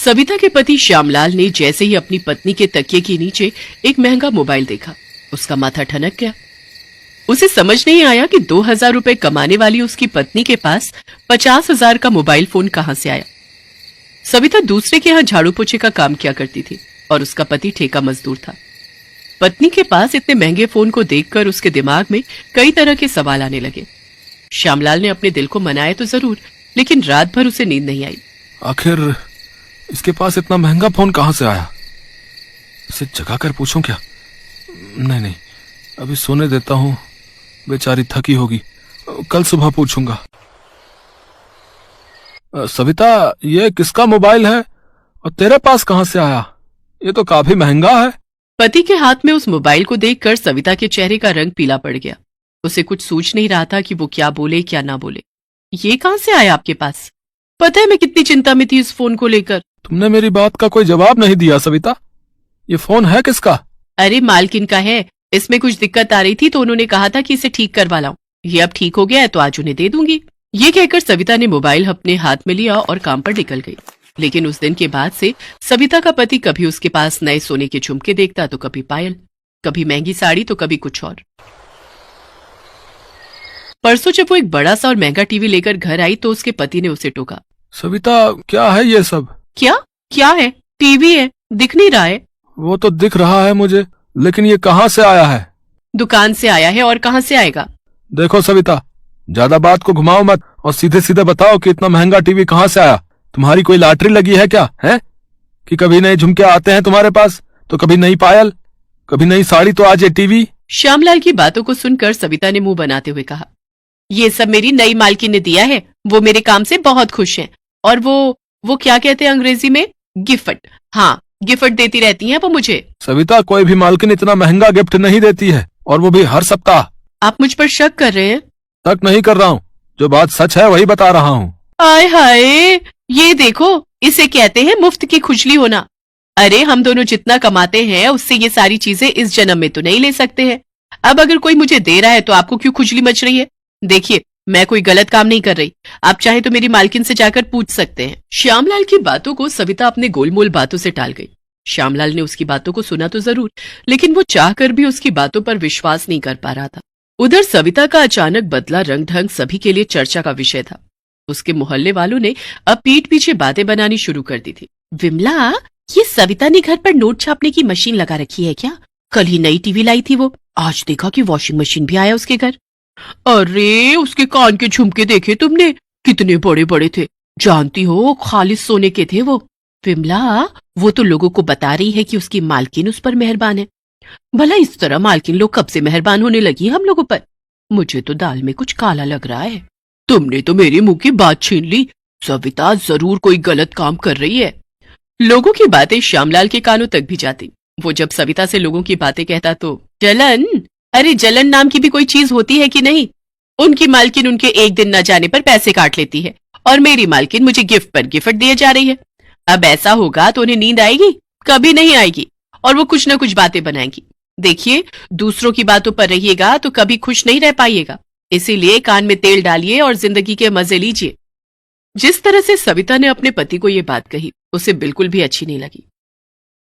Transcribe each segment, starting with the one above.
सविता के पति श्यामलाल ने जैसे ही अपनी पत्नी के तकिए के नीचे एक महंगा मोबाइल देखा, उसका माथा ठनक गया। उसे समझ नहीं आया कि 2000 रुपए कमाने वाली उसकी पत्नी के पास 50,000 का मोबाइल फोन कहां से आया। सविता दूसरे के यहां झाड़ू पोछे का काम किया करती थी और उसका पति ठेका मजदूर था। पत्नी के पास इतने महंगे फोन को देखकर उसके दिमाग में कई तरह के सवाल आने लगे। श्यामलाल ने अपने दिल को मनाया तो जरूर, लेकिन रात भर उसे नींद नहीं आई। आखिर इसके पास इतना महंगा फोन कहां से आया? इसे जगा कर पूछूं क्या? नहीं, अभी सोने देता हूं, बेचारी थकी होगी, कल सुबह पूछूंगा। सविता, ये किसका मोबाइल है और तेरे पास कहां से आया? ये तो काफी महंगा है। पति के हाथ में उस मोबाइल को देखकर सविता के चेहरे का रंग पीला पड़ गया। उसे कुछ सूझ नहीं रहा था कि वो क्या बोले क्या ना बोले। ये कहां से आया आपके पास? पता है मैं कितनी चिंता में थी इस फोन को लेकर। तुमने मेरी बात का कोई जवाब नहीं दिया सविता। ये फोन है किसका? अरे मालकिन का है, इसमें कुछ दिक्कत आ रही थी तो उन्होंने कहा था कि इसे ठीक करवा लाऊं। ये अब ठीक हो गया है तो आज उन्हें दे दूंगी। ये कहकर सविता ने मोबाइल अपने हाथ में लिया और काम पर निकल गई। लेकिन उस दिन के बाद से सविता का पति कभी उसके पास नए सोने के झुमके देखता तो कभी पायल, कभी महंगी साड़ी तो कभी कुछ और। परसों जब वो एक बड़ा सा और महंगा टीवी लेकर घर आई तो उसके पति ने उसे टोका। सविता, क्या है ये सब? क्या है? टीवी है, दिख नहीं रहा है? वो तो दिख रहा है मुझे, लेकिन ये कहां से आया है? दुकान से आया है, और कहां से आएगा? देखो सविता, ज्यादा बात को घुमाओ मत और सीधे सीधे बताओ कि इतना महंगा टीवी कहां से आया। तुम्हारी कोई लॉटरी लगी है क्या? है कि कभी नए झुमके आते हैं तुम्हारे पास तो कभी नई पायल, कभी नई साड़ी, तो आज ये टीवी। श्यामलाल की बातों को सुनकर सविता ने मुंह बनाते हुए कहा, ये सब मेरी नई मालकिन ने दिया है। वो मेरे काम से बहुत खुश हैं। और वो क्या कहते हैं अंग्रेजी में? गिफ्ट। हाँ, गिफ्ट देती रहती हैं वो मुझे। सविता, कोई भी मालकिन इतना महंगा गिफ्ट नहीं देती है, और वो भी हर सप्ताह। आप मुझ पर शक कर रहे हैं? शक नहीं कर रहा हूँ, जो बात सच है वही बता रहा हूँ। आय हाय, ये देखो, इसे कहते हैं मुफ्त की खुजली होना। अरे हम दोनों जितना कमाते हैं उससे ये सारी चीजें इस जन्म में तो नहीं ले सकते हैं। अब अगर कोई मुझे दे रहा है तो आपको क्यों खुजली मच रही है? देखिए, मैं कोई गलत काम नहीं कर रही। आप चाहे तो मेरी मालकिन से जाकर पूछ सकते हैं। श्यामलाल की बातों को सविता अपने गोलमोल बातों से टाल गई। श्यामलाल ने उसकी बातों को सुना तो जरूर, लेकिन वो चाहकर भी उसकी बातों पर विश्वास नहीं कर पा रहा था। उधर सविता का अचानक बदला रंग ढंग सभी के लिए चर्चा का विषय था। उसके मोहल्ले वालों ने अब पीठ पीछे बातें बनानी शुरू कर दी थी। विमला, ये सविता ने घर पर नोट छापने की मशीन लगा रखी है क्या? कल ही नई टीवी लाई थी वो, आज देखा कि वॉशिंग मशीन भी आया उसके घर। अरे उसके कान के झुमके देखे तुमने? कितने बड़े बड़े थे, जानती हो, खालिस सोने के थे वो। विमला, वो तो लोगों को बता रही है कि उसकी मालकिन उस पर मेहरबान है। भला इस तरह मालकिन लोग कब से मेहरबान होने लगी हम लोगों पर? मुझे तो दाल में कुछ काला लग रहा है। तुमने तो मेरे मुंह की बात छीन ली। सविता जरूर कोई गलत काम कर रही है। लोगों की बातें श्यामलाल के कानों तक भी जाती। वो जब सविता से लोगों की बातें कहता तो जलन, अरे जलन नाम की भी कोई चीज होती है कि नहीं? उनकी मालकिन उनके एक दिन न जाने पर पैसे काट लेती है और मेरी मालकिन मुझे गिफ्ट पर गिफ्ट दिए जा रही है। अब ऐसा होगा तो उन्हें नींद आएगी? कभी नहीं आएगी, और वो कुछ न कुछ बातें बनाएंगी। देखिए, दूसरों की बातों पर रहिएगा तो कभी खुश नहीं रह पाइएगा। इसीलिए कान में तेल डालिए और जिंदगी के मजे लीजिए। जिस तरह से सविता ने अपने पति को ये बात कही, उसे बिल्कुल भी अच्छी नहीं लगी।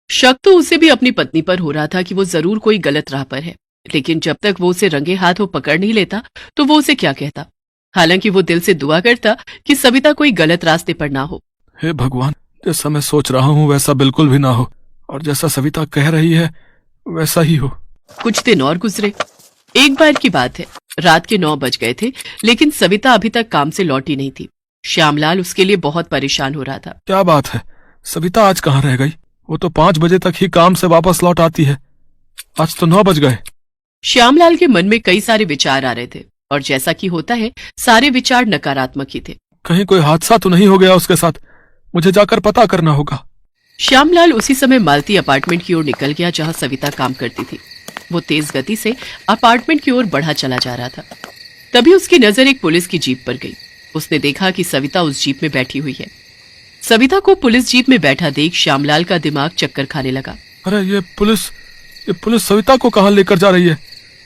शक तो उसे भी अपनी पत्नी पर हो रहा था कि वो जरूर कोई गलत राह पर है, लेकिन जब तक वो उसे रंगे हाथों पकड़ नहीं लेता तो वो उसे क्या कहता। हालांकि वो दिल से दुआ करता कि सविता कोई गलत रास्ते पर ना हो। हे भगवान, जैसा मैं सोच रहा हूँ वैसा बिल्कुल भी ना हो, और जैसा सविता कह रही है वैसा ही हो। कुछ दिन और गुजरे। एक बार की बात है, रात के 9 बज गए थे, लेकिन सविता अभी तक काम से लौटी नहीं थी। श्यामलाल उसके लिए बहुत परेशान हो रहा था। क्या बात है, सविता आज कहाँ रह गई? वो तो 5 बजे तक ही काम से वापस लौट आती है, आज तो 9 बज गए। श्यामलाल के मन में कई सारे विचार आ रहे थे, और जैसा कि होता है सारे विचार नकारात्मक ही थे। कहीं कोई हादसा तो नहीं हो गया उसके साथ? मुझे जाकर पता करना होगा। श्यामलाल उसी समय मालती अपार्टमेंट की ओर निकल गया जहां सविता काम करती थी। वो तेज गति से अपार्टमेंट की ओर बढ़ा चला जा रहा था। तभी उसकी नजर एक पुलिस की जीप पर गई। उसने देखा कि सविता उस जीप में बैठी हुई है। सविता को पुलिस जीप में बैठा देख श्यामलाल का दिमाग चक्कर खाने लगा। अरे ये पुलिस सविता को कहाँ लेकर जा रही है?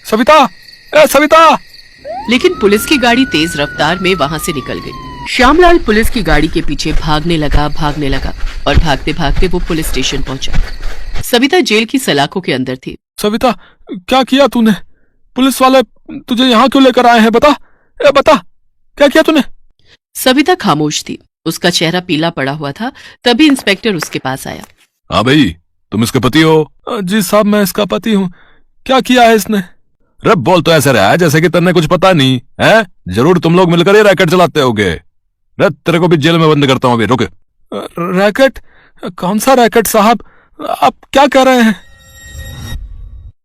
सविता, ए सविता! लेकिन पुलिस की गाड़ी तेज रफ्तार में वहां से निकल गई। श्यामलाल पुलिस की गाड़ी के पीछे भागने लगा और भागते भागते वो पुलिस स्टेशन पहुंचा। सविता जेल की सलाखों के अंदर थी। सविता, क्या किया तूने? पुलिस वाले तुझे यहाँ क्यों लेकर आए हैं? बता, क्या किया तूने? सविता खामोश थी। उसका चेहरा पीला पड़ा हुआ था। तभी इंस्पेक्टर उसके पास आया। हाँ भाई, तुम इसके पति हो? जी साहब, मैं इसका पति हूँ। क्या किया है इसने? रब बोल तो ऐसे रहा है जैसे कि तेने कुछ पता नहीं है। जरूर तुम लोग मिलकर ये रैकेट चलाते होगे। रब, तेरे को भी जेल में बंद करता हूँ अभी, रुक। रैकेट? कौन सा रैकेट साहब? आप क्या कह रहे हैं?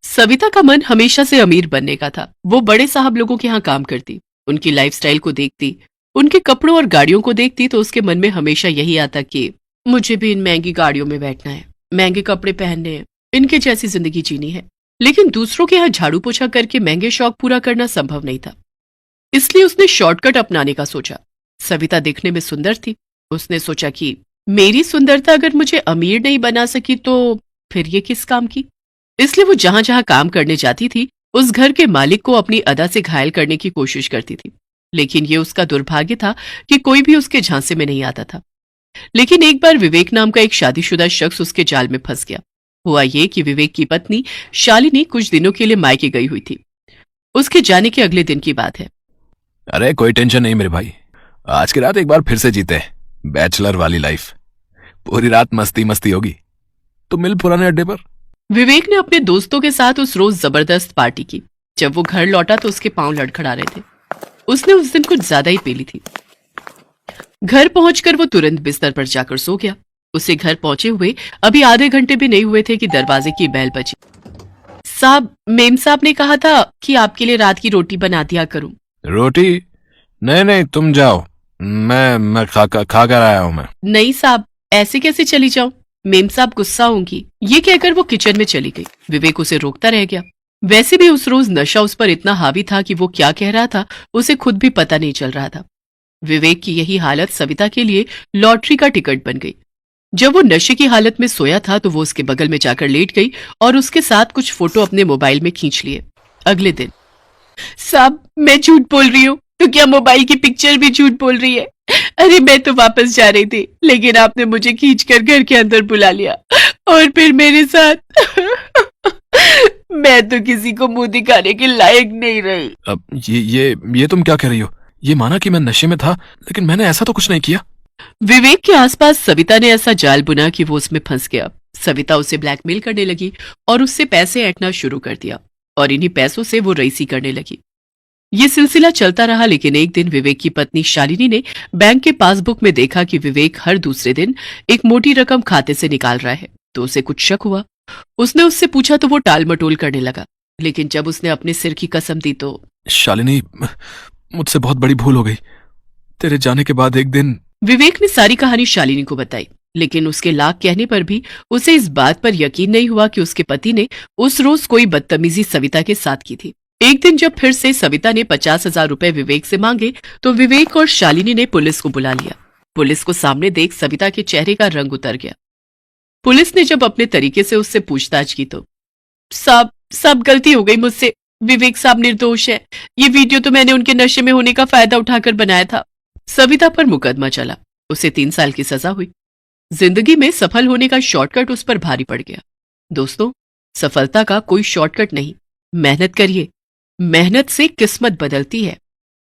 सविता का मन हमेशा से अमीर बनने का था। वो बड़े साहब लोगों के यहाँ काम करती, उनकी लाइफस्टाइल को देखती, उनके कपड़ों और गाड़ियों को देखती तो उसके मन में हमेशा यही आता कि मुझे भी इन महंगी गाड़ियों में बैठना है, महंगे कपड़े पहनने हैं, इनके जैसी जिंदगी जीनी है। लेकिन दूसरों के यहाँ झाड़ू पोछा करके महंगे शौक पूरा करना संभव नहीं था। इसलिए उसने शॉर्टकट अपनाने का सोचा। सविता दिखने में सुंदर थी। उसने सोचा कि मेरी सुंदरता अगर मुझे अमीर नहीं बना सकी तो फिर ये किस काम की। इसलिए वो जहां जहां काम करने जाती थी उस घर के मालिक को अपनी अदा से घायल करने की कोशिश करती थी। लेकिन ये उसका दुर्भाग्य था कि कोई भी उसके झांसे में नहीं आता था। लेकिन एक बार विवेक नाम का एक शादीशुदा शख्स उसके जाल में फंस गया। हुआ ये कि विवेक की पत्नी शालिनी कुछ दिनों के लिए मायके गई हुई थी। उसके जाने के अगले दिन की बात है। अरे कोई टेंशन नहीं मेरे भाई, आज की रात एक बार फिर से जीते, बैचलर वाली लाइफ, पूरी रात मस्ती मस्ती होगी। तो मिल पुराने अड्डे पर। विवेक ने अपने दोस्तों के साथ उस रोज जबरदस्त पार्टी की। जब वो घर लौटा तो उसके पांव लड़खड़ा रहे थे। उसने उस दिन कुछ ज्यादा ही पी ली थी। घर पहुंचकर वो तुरंत बिस्तर पर जाकर सो गया। उसे घर पहुंचे हुए अभी आधे घंटे भी नहीं हुए थे कि दरवाजे की बेल बजी। साहब, मेम साहब ने कहा था कि आपके लिए रात की रोटी बना दिया करूं। रोटी? नहीं, तुम जाओ, मैं खा कर आया हूं मैं। नहीं साहब, ऐसे कैसे चली जाऊं? मेम साहब गुस्सा होंगी। ये कहकर वो किचन में चली गई। विवेक उसे रोकता रह गया। वैसे भी उस रोज नशा उस पर इतना हावी था कि वो क्या कह रहा था उसे खुद भी पता नहीं चल रहा था। विवेक की यही हालत सविता के लिए लॉटरी का टिकट बन गई। जब वो नशे की हालत में सोया था तो वो उसके बगल में जाकर लेट गई और उसके साथ कुछ फोटो अपने मोबाइल में खींच लिए। अगले दिन, साहब मैं झूठ बोल रही हूँ तो क्या मोबाइल की पिक्चर भी झूठ बोल रही है? अरे मैं तो वापस जा रही थी लेकिन आपने मुझे खींचकर घर के अंदर बुला लिया और फिर मेरे साथ मैं तो किसी को मुंह दिखाने के लायक नहीं रही। अब ये तुम क्या कह रही हो? ये माना कि मैं नशे में था लेकिन मैंने ऐसा तो कुछ नहीं किया। विवेक के आसपास सविता ने ऐसा जाल बुना कि वो उसमें फंस गया। सविता उसे ब्लैकमेल करने लगी और उससे पैसे ऐंठना शुरू कर दिया और इन्हीं पैसों से वो रईसी करने लगी। ये सिलसिला चलता रहा लेकिन एक दिन विवेक की पत्नी शालिनी ने बैंक के पासबुक में देखा कि विवेक हर दूसरे दिन एक मोटी रकम खाते से निकाल रहा है तो उसे कुछ शक हुआ। उसने उससे पूछा तो वो टाल मटोल करने लगा। लेकिन जब उसने अपने सिर की कसम दी तो, शालिनी, मुझसे बहुत बड़ी भूल हो गई। तेरे जाने के बाद एक दिन। विवेक ने सारी कहानी शालिनी को बताई। लेकिन उसके लाख कहने पर भी उसे इस बात पर यकीन नहीं हुआ कि उसके पति ने उस रोज कोई बदतमीजी सविता के साथ की थी। एक दिन जब फिर से सविता ने 50,000 रुपए विवेक से मांगे तो विवेक और शालिनी ने पुलिस को बुला लिया। पुलिस को सामने देख सविता के चेहरे का रंग उतर गया। पुलिस ने जब अपने तरीके से उससे पूछताछ की तो, साहब गलती हो गई मुझसे, विवेक साहब निर्दोष है। ये वीडियो तो मैंने उनके नशे में होने का फायदा उठाकर बनाया था। सविता पर मुकदमा चला। उसे 3 साल की सजा हुई। जिंदगी में सफल होने का शॉर्टकट उस पर भारी पड़ गया। दोस्तों, सफलता का कोई शॉर्टकट नहीं। मेहनत करिए, मेहनत से किस्मत बदलती है।